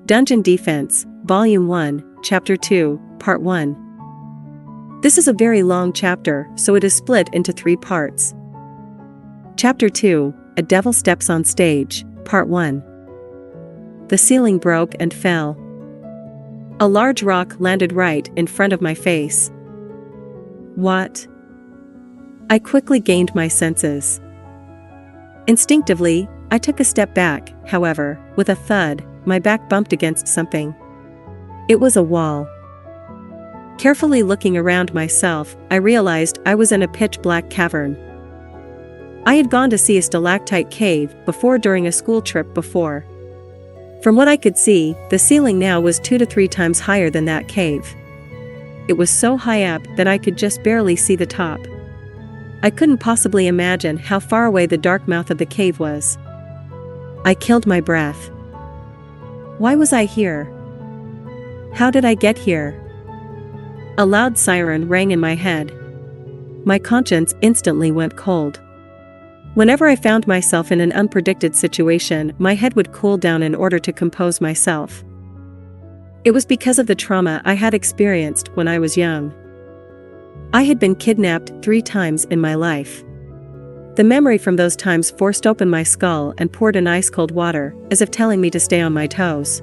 Dungeon Defense, Volume 1, Chapter 2, Part 1. This is a very long chapter, so it is split into 3 parts. Chapter 2, A Devil Steps on Stage, Part 1. The ceiling broke and fell. A large rock landed right in front of my face. What? I quickly gained my senses. Instinctively, I took a step back, however, with a thud, my back bumped against something. It was a wall. Carefully looking around myself, I realized I was in a pitch-black cavern. I had gone to see a stalactite cave before during a school trip before. From what I could see, the ceiling now was 2 to 3 times higher than that cave. It was so high up that I could just barely see the top. I couldn't possibly imagine how far away the dark mouth of the cave was. I killed my breath. Why was I here? How did I get here? A loud siren rang in my head. My conscience instantly went cold. Whenever I found myself in an unpredicted situation, my head would cool down in order to compose myself. It was because of the trauma I had experienced when I was young. I had been kidnapped 3 times in my life. The memory from those times forced open my skull and poured in ice-cold water, as if telling me to stay on my toes.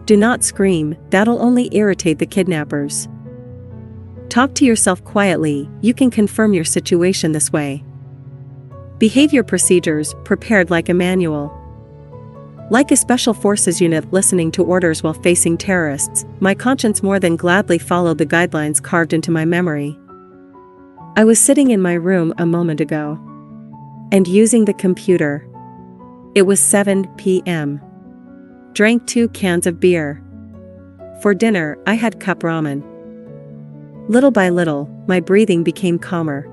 Do not scream, that'll only irritate the kidnappers. Talk to yourself quietly, you can confirm your situation this way. Behavior procedures prepared like a manual. Like a special forces unit listening to orders while facing terrorists, my conscience more than gladly followed the guidelines carved into my memory. I was sitting in my room a moment ago. And using the computer. It was 7 p.m. Drank 2 cans of beer. For dinner, I had cup ramen. Little by little, my breathing became calmer.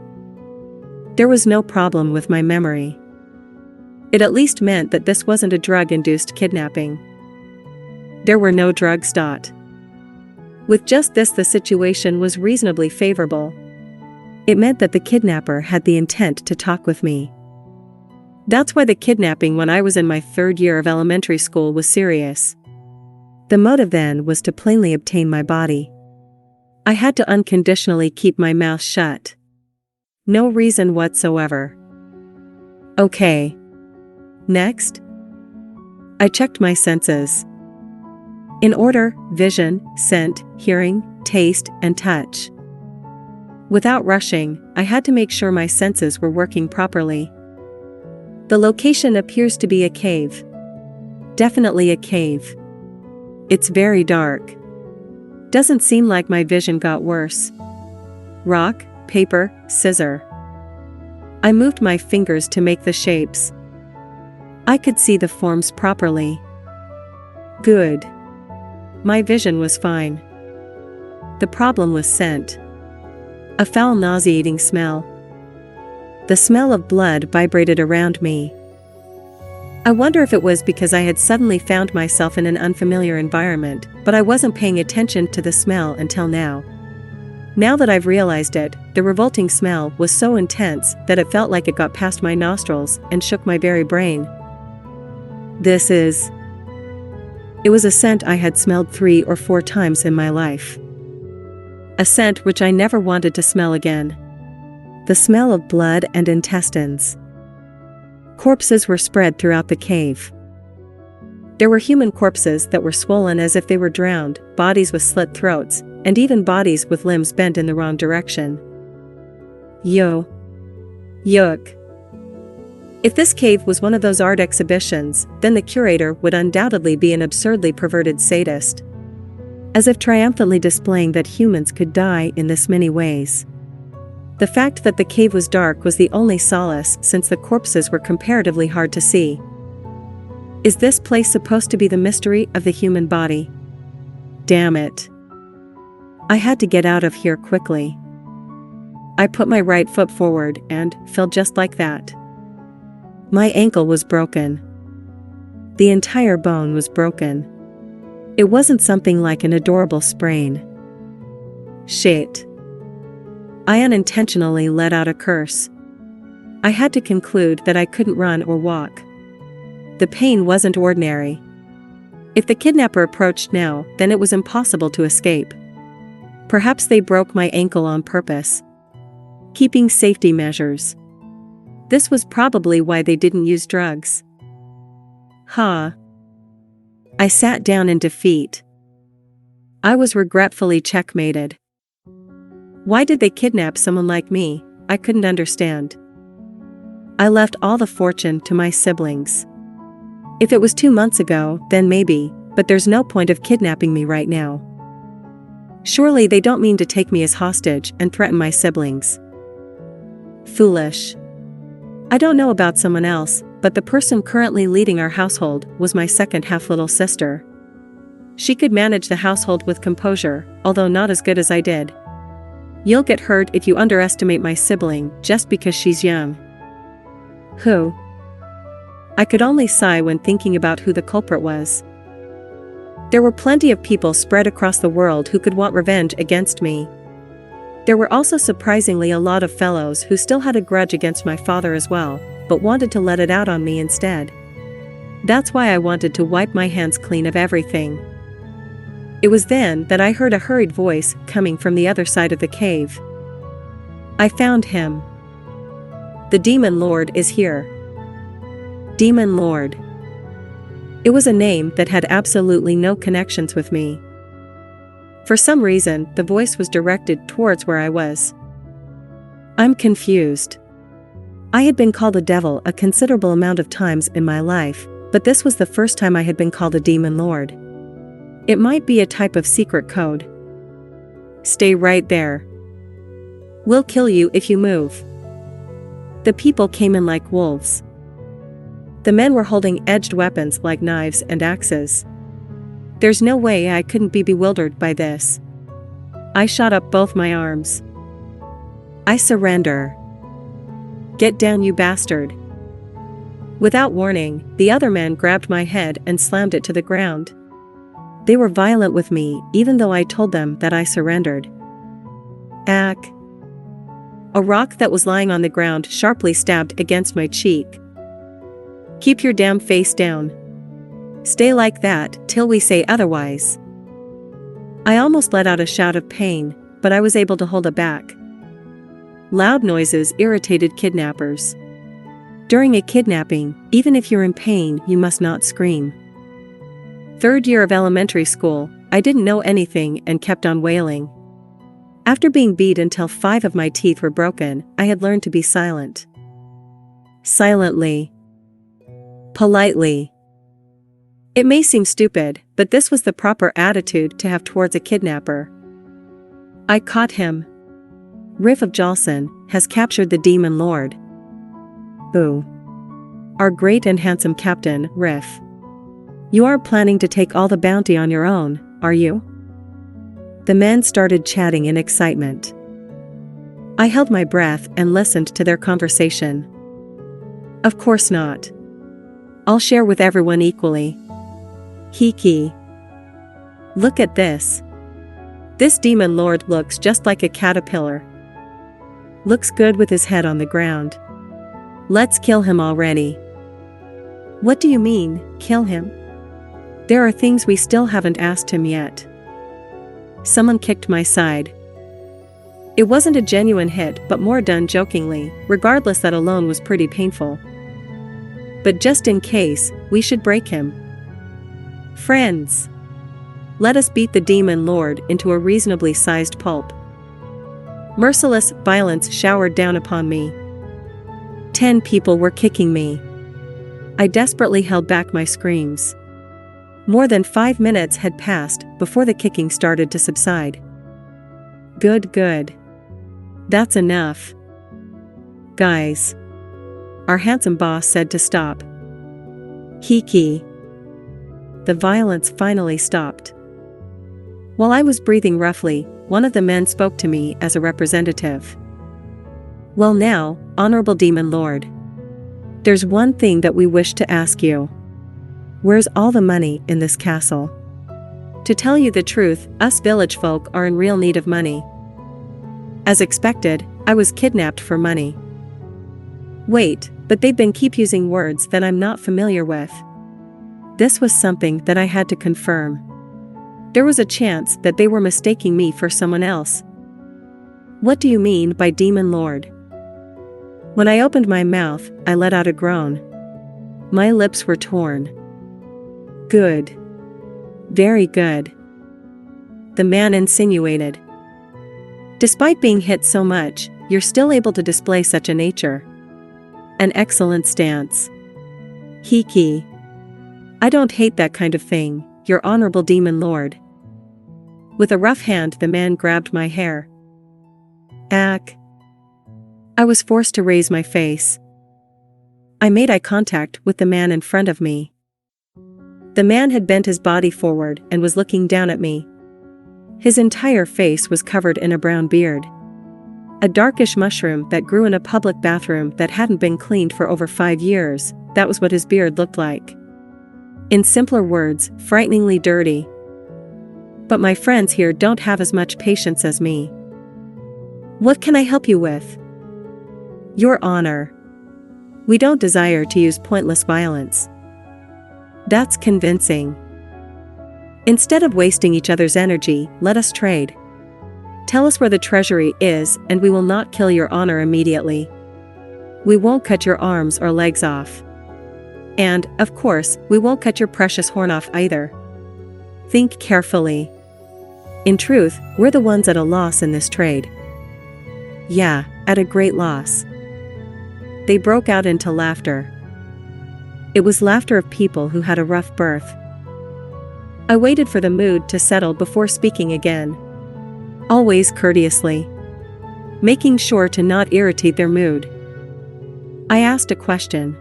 There was no problem with my memory. It at least meant that this wasn't a drug-induced kidnapping. There were no drugs. With just this, the situation was reasonably favorable. It meant that the kidnapper had the intent to talk with me. That's why the kidnapping when I was in my 3rd year of elementary school was serious. The motive then was to plainly obtain my body. I had to unconditionally keep my mouth shut. No reason whatsoever. Okay. Next. I checked my senses. In order: vision, scent, hearing, taste, and touch. Without rushing, I had to make sure my senses were working properly. The location appears to be a cave. Definitely a cave. It's very dark. Doesn't seem like my vision got worse. Rock, paper, scissor. I moved my fingers to make the shapes. I could see the forms properly. Good. My vision was fine. The problem was scent. A foul, nauseating smell. The smell of blood vibrated around me. I wonder if it was because I had suddenly found myself in an unfamiliar environment, but I wasn't paying attention to the smell until now. Now that I've realized it, the revolting smell was so intense that it felt like it got past my nostrils and shook my very brain. It was a scent I had smelled 3 or 4 times in my life. A scent which I never wanted to smell again. The smell of blood and intestines. Corpses were spread throughout the cave. There were human corpses that were swollen as if they were drowned, bodies with slit throats, and even bodies with limbs bent in the wrong direction. Yuck. If this cave was one of those art exhibitions, then the curator would undoubtedly be an absurdly perverted sadist. As if triumphantly displaying that humans could die in this many ways. The fact that the cave was dark was the only solace, since the corpses were comparatively hard to see. Is this place supposed to be the mystery of the human body? Damn it. I had to get out of here quickly. I put my right foot forward and fell just like that. My ankle was broken. The entire bone was broken. It wasn't something like an adorable sprain. Shit. I unintentionally let out a curse. I had to conclude that I couldn't run or walk. The pain wasn't ordinary. If the kidnapper approached now, then it was impossible to escape. Perhaps they broke my ankle on purpose. Keeping safety measures. This was probably why they didn't use drugs. Ha! I sat down in defeat. I was regretfully checkmated. Why did they kidnap someone like me? I couldn't understand. I left all the fortune to my siblings. If it was 2 months ago, then maybe, but there's no point of kidnapping me right now. Surely they don't mean to take me as hostage and threaten my siblings. Foolish. I don't know about someone else, but the person currently leading our household was my second half-little sister. She could manage the household with composure, although not as good as I did. You'll get hurt if you underestimate my sibling just because she's young. Who? I could only sigh when thinking about who the culprit was. There were plenty of people spread across the world who could want revenge against me. There were also surprisingly a lot of fellows who still had a grudge against my father as well, but wanted to let it out on me instead. That's why I wanted to wipe my hands clean of everything. It was then that I heard a hurried voice coming from the other side of the cave. I found him. The Demon Lord is here. Demon Lord. It was a name that had absolutely no connections with me. For some reason, the voice was directed towards where I was. I'm confused. I had been called a devil a considerable amount of times in my life, but this was the first time I had been called a Demon Lord. It might be a type of secret code. Stay right there. We'll kill you if you move. The people came in like wolves. The men were holding edged weapons like knives and axes. There's no way I couldn't be bewildered by this. I shot up both my arms. I surrender. Get down, you bastard. Without warning, the other man grabbed my head and slammed it to the ground. They were violent with me, even though I told them that I surrendered. Ack. A rock that was lying on the ground sharply stabbed against my cheek. Keep your damn face down. Stay like that till we say otherwise. I almost let out a shout of pain, but I was able to hold it back. Loud noises irritated kidnappers. During a kidnapping, even if you're in pain, you must not scream. Third year of elementary school, I didn't know anything and kept on wailing. After being beat until 5 of my teeth were broken, I had learned to be silent. Silently. Politely. It may seem stupid, but this was the proper attitude to have towards a kidnapper. I caught him. Riff of Jalson has captured the Demon Lord. Boo. Our great and handsome captain, Riff. You aren't planning to take all the bounty on your own, are you? The men started chatting in excitement. I held my breath and listened to their conversation. Of course not. I'll share with everyone equally. Hiki. Look at this. This Demon Lord looks just like a caterpillar. Looks good with his head on the ground. Let's kill him already. What do you mean, kill him? There are things we still haven't asked him yet. Someone kicked my side. It wasn't a genuine hit, but more done jokingly, regardless that alone was pretty painful. But just in case, we should break him. Friends. Let us beat the Demon Lord into a reasonably sized pulp. Merciless violence showered down upon me. 10 people were kicking me. I desperately held back my screams. More than 5 minutes had passed before the kicking started to subside. Good. That's enough. Guys. Our handsome boss said to stop. Hiki. The violence finally stopped. While I was breathing roughly, one of the men spoke to me as a representative. Well now, Honorable Demon Lord. There's one thing that we wish to ask you. Where's all the money in this castle? To tell you the truth, us village folk are in real need of money. As expected, I was kidnapped for money. Wait, but they've been keep using words that I'm not familiar with. this was something that I had to confirm. There was a chance that they were mistaking me for someone else. What do you mean by demon lord? When I opened my mouth, I let out a groan. My lips were torn. Good. Very good. The man insinuated. Despite being hit so much, you're still able to display such a nature. An excellent stance. Hiki. I don't hate that kind of thing, your honorable demon lord. With a rough hand, the man grabbed my hair. Ack. I was forced to raise my face. I made eye contact with the man in front of me. The man had bent his body forward and was looking down at me. His entire face was covered in a brown beard. A darkish mushroom that grew in a public bathroom that hadn't been cleaned for over 5 years, that was what his beard looked like. In simpler words, frighteningly dirty. But my friends here don't have as much patience as me. What can I help you with? Your Honor. We don't desire to use pointless violence. That's convincing. Instead of wasting each other's energy, let us trade. Tell us where the treasury is and we will not kill your honor immediately. We won't cut your arms or legs off. And, of course, we won't cut your precious horn off either. Think carefully. In truth, we're the ones at a loss in this trade. Yeah, at a great loss. They broke out into laughter. It was laughter of people who had a rough birth. I waited for the mood to settle before speaking again. Always courteously. Making sure to not irritate their mood. I asked a question.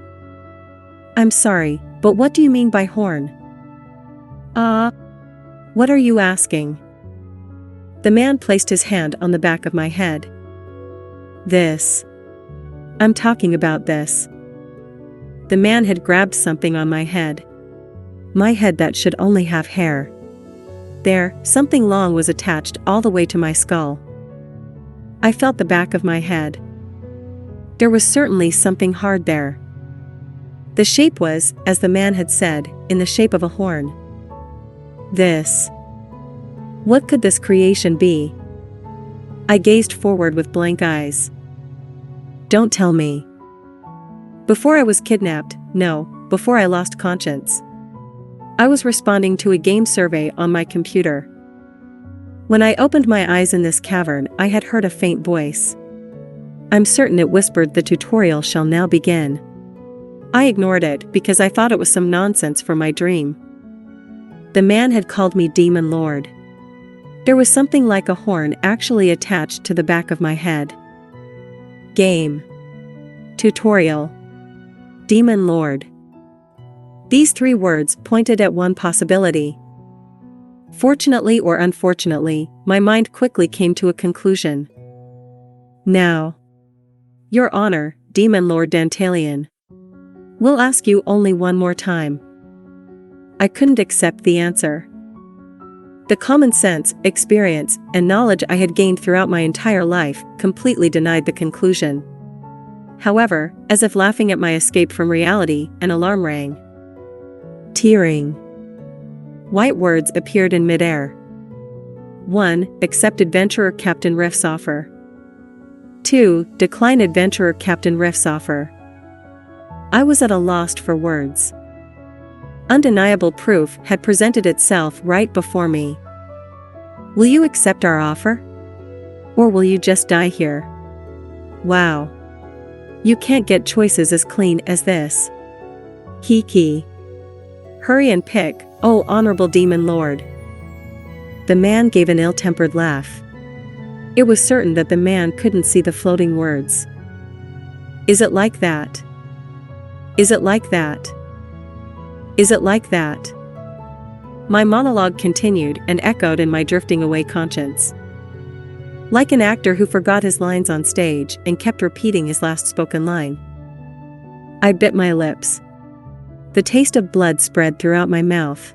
I'm sorry, but what do you mean by horn? What are you asking? The man placed his hand on the back of my head. This. I'm talking about this. The man had grabbed something on my head. My head that should only have hair. There, something long was attached all the way to my skull. I felt the back of my head. There was certainly something hard there. The shape was, as the man had said, in the shape of a horn. This. What could this creation be? I gazed forward with blank eyes. Don't tell me. Before I was kidnapped, no, before I lost conscience. I was responding to a game survey on my computer. When I opened my eyes in this cavern, I had heard a faint voice. I'm certain it whispered the tutorial shall now begin. I ignored it because I thought it was some nonsense from my dream. The man had called me Demon Lord. There was something like a horn actually attached to the back of my head. Game. Tutorial. Demon Lord. These 3 words pointed at one possibility. Fortunately or unfortunately, my mind quickly came to a conclusion. Now. Your Honor, Demon Lord Dantalian. We'll ask you only one more time. I couldn't accept the answer. The common sense, experience, and knowledge I had gained throughout my entire life completely denied the conclusion. However, as if laughing at my escape from reality, an alarm rang. Tearing. White words appeared in midair. 1. Accept Adventurer Captain Riff's offer. 2. Decline Adventurer Captain Riff's offer. I was at a loss for words. Undeniable proof had presented itself right before me. Will you accept our offer? Or will you just die here? Wow. You can't get choices as clean as this. Hiki. Hurry and pick, oh honorable Demon Lord. The man gave an ill-tempered laugh. It was certain that the man couldn't see the floating words. Is it like that? Is it like that? Is it like that? My monologue continued and echoed in my drifting away conscience. Like an actor who forgot his lines on stage and kept repeating his last spoken line. I bit my lips. The taste of blood spread throughout my mouth.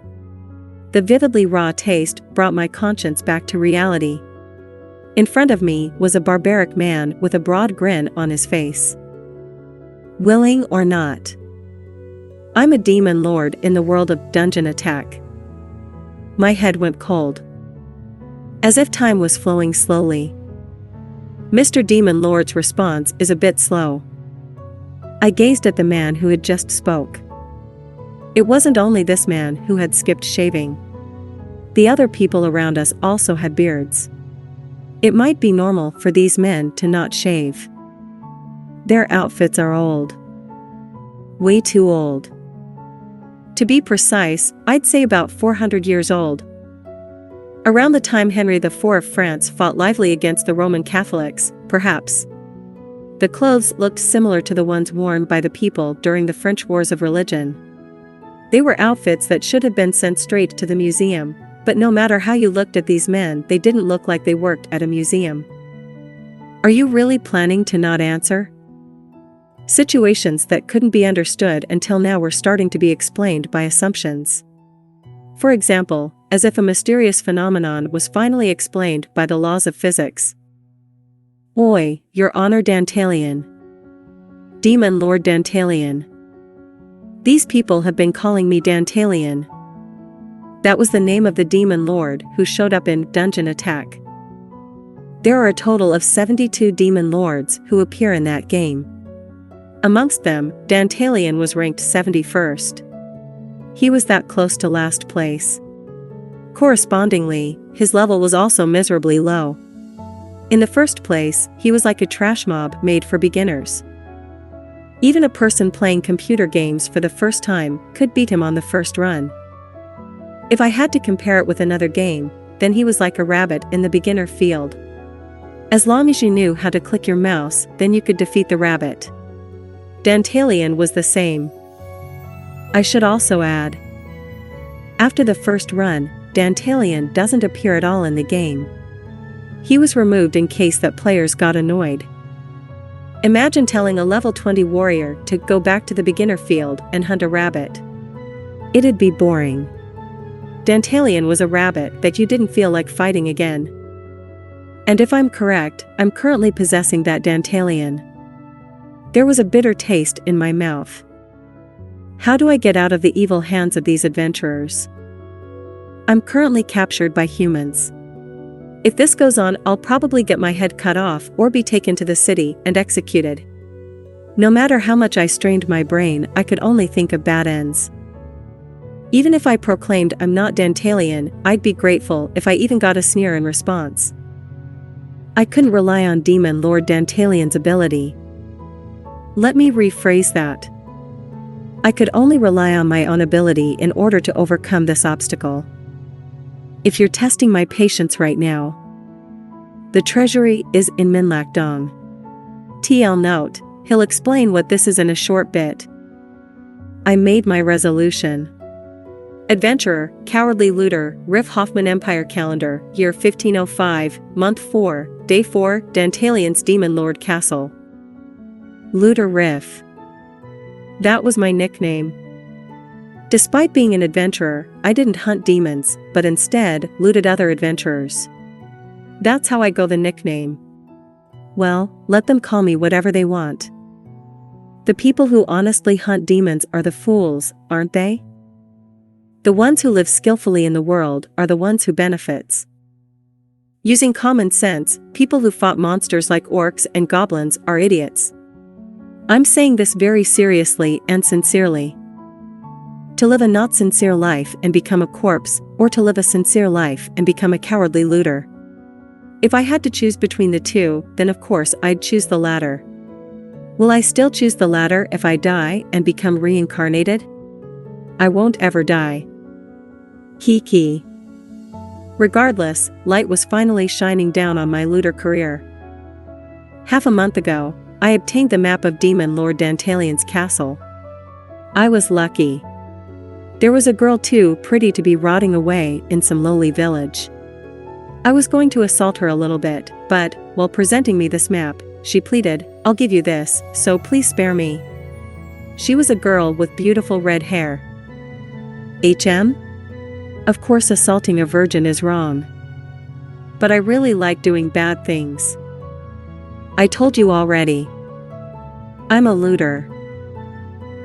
The vividly raw taste brought my conscience back to reality. In front of me was a barbaric man with a broad grin on his face. Willing or not? I'm a demon lord in the world of dungeon attack. My head went cold. As if time was flowing slowly. Mr. Demon Lord's response is a bit slow. I gazed at the man who had just spoke. It wasn't only this man who had skipped shaving. The other people around us also had beards. It might be normal for these men to not shave. Their outfits are old. Way too old. To be precise, I'd say about 400 years old. Around the time Henry IV of France fought lively against the Roman Catholics, perhaps. The clothes looked similar to the ones worn by the people during the French Wars of Religion. They were outfits that should have been sent straight to the museum, but no matter how you looked at these men, they didn't look like they worked at a museum. Are you really planning to not answer? Situations that couldn't be understood until now were starting to be explained by assumptions. For example, as if a mysterious phenomenon was finally explained by the laws of physics. Oi, Your Honor Dantalian. Demon Lord Dantalian. These people have been calling me Dantalian. That was the name of the demon lord who showed up in Dungeon Attack. There are a total of 72 demon lords who appear in that game. Amongst them, Dantalian was ranked 71st. He was that close to last place. Correspondingly, his level was also miserably low. In the first place, he was like a trash mob made for beginners. Even a person playing computer games for the first time could beat him on the first run. If I had to compare it with another game, then he was like a rabbit in the beginner field. As long as you knew how to click your mouse, then you could defeat the rabbit. Dantalian was the same. I should also add. After the first run, Dantalian doesn't appear at all in the game. He was removed in case that players got annoyed. Imagine telling a level 20 warrior to go back to the beginner field and hunt a rabbit. It'd be boring. Dantalian was a rabbit that you didn't feel like fighting again. And if I'm correct, I'm currently possessing that Dantalian. There was a bitter taste in my mouth. How do I get out of the evil hands of these adventurers? I'm currently captured by humans. If this goes on, I'll probably get my head cut off or be taken to the city and executed. No matter how much I strained my brain, I could only think of bad ends. Even if I proclaimed I'm not Dantalian, I'd be grateful if I even got a sneer in response. I couldn't rely on Demon Lord Dantalian's ability. Let me rephrase that. I could only rely on my own ability in order to overcome this obstacle. If you're testing my patience right now, the treasury is in Minlak Dong. TL note, he'll explain what this is in a short bit. I made my resolution. Adventurer, Cowardly Looter, Riff Hoffman Empire Calendar, Year 1505, Month 4, Day 4, Dantalian's Demon Lord Castle. Looter Riff. That was my nickname. Despite being an adventurer, I didn't hunt demons, but instead looted other adventurers. That's how I got the nickname. Well, let them call me whatever they want. The people who honestly hunt demons are the fools, aren't they? The ones who live skillfully in the world are the ones who benefits. Using common sense, people who fought monsters like orcs and goblins are idiots. I'm saying this very seriously and sincerely. To live a not sincere life and become a corpse, or to live a sincere life and become a cowardly looter. If I had to choose between the two, then of course I'd choose the latter. Will I still choose the latter if I die and become reincarnated? I won't ever die. Kiki. Regardless, light was finally shining down on my looter career. Half a month ago, I obtained the map of Demon Lord Dantalian's castle. I was lucky. There was a girl too pretty to be rotting away in some lowly village. I was going to assault her a little bit, but, while presenting me this map, she pleaded, "I'll give you this, so please spare me." She was a girl with beautiful red hair. HM? Of course assaulting a virgin is wrong. But I really like doing bad things. I told you already. I'm a looter.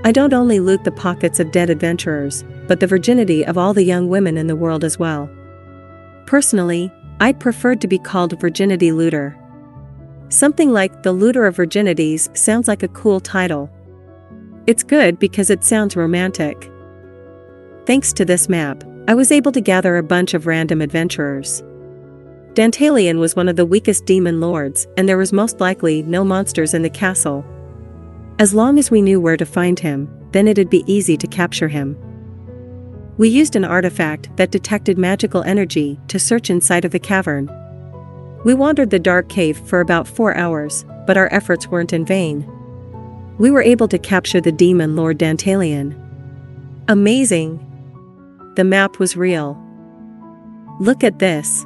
I don't only loot the pockets of dead adventurers, but the virginity of all the young women in the world as well. Personally, I'd preferred to be called virginity looter. Something like the looter of virginities sounds like a cool title. It's good because it sounds romantic. Thanks to this map, I was able to gather a bunch of random adventurers. Dantalian was one of the weakest demon lords, and there was most likely no monsters in the castle. As long as we knew where to find him, then it'd be easy to capture him. We used an artifact that detected magical energy to search inside of the cavern. We wandered the dark cave for about 4 hours, but our efforts weren't in vain. We were able to capture the demon Lord Dantalian. Amazing! The map was real. Look at this.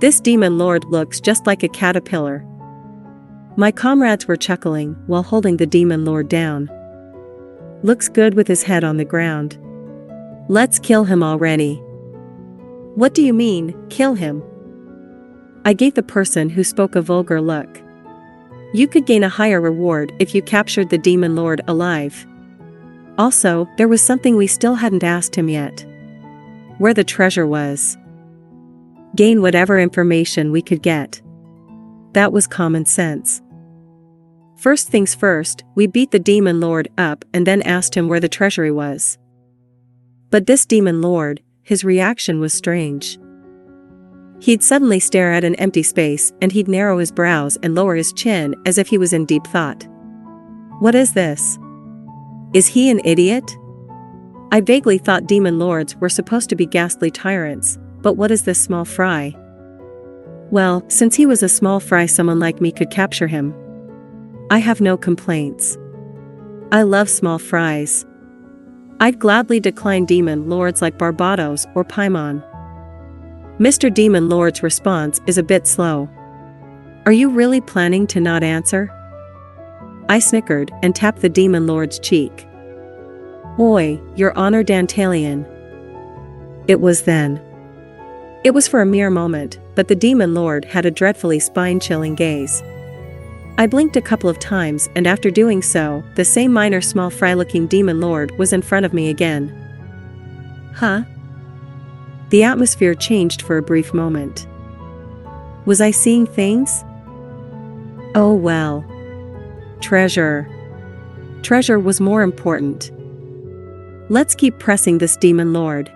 This demon lord looks just like a caterpillar. My comrades were chuckling while holding the demon lord down. Looks good with his head on the ground. Let's kill him already. What do you mean, kill him? I gave the person who spoke a vulgar look. You could gain a higher reward if you captured the demon lord alive. Also, there was something we still hadn't asked him yet. Where the treasure was. Gain whatever information we could get. That was common sense. First things first, we beat the demon lord up and then asked him where the treasury was. But this demon lord, his reaction was strange. He'd suddenly stare at an empty space and he'd narrow his brows and lower his chin as if he was in deep thought. What is this? Is he an idiot? I vaguely thought demon lords were supposed to be ghastly tyrants, but what is this small fry? Well, since he was a small fry, someone like me could capture him. I have no complaints. I love small fries. I'd gladly decline demon lords like Barbados or Paimon. Mr. Demon Lord's response is a bit slow. Are you really planning to not answer? I snickered and tapped the demon lord's cheek. Oi, Your Honor Dantalian. It was then. It was for a mere moment, but the demon lord had a dreadfully spine-chilling gaze. I blinked a couple of times, and after doing so, the same minor small fry-looking demon lord was in front of me again. Huh? The atmosphere changed for a brief moment. Was I seeing things? Oh well. Treasure. Treasure was more important. Let's keep pressing this demon lord.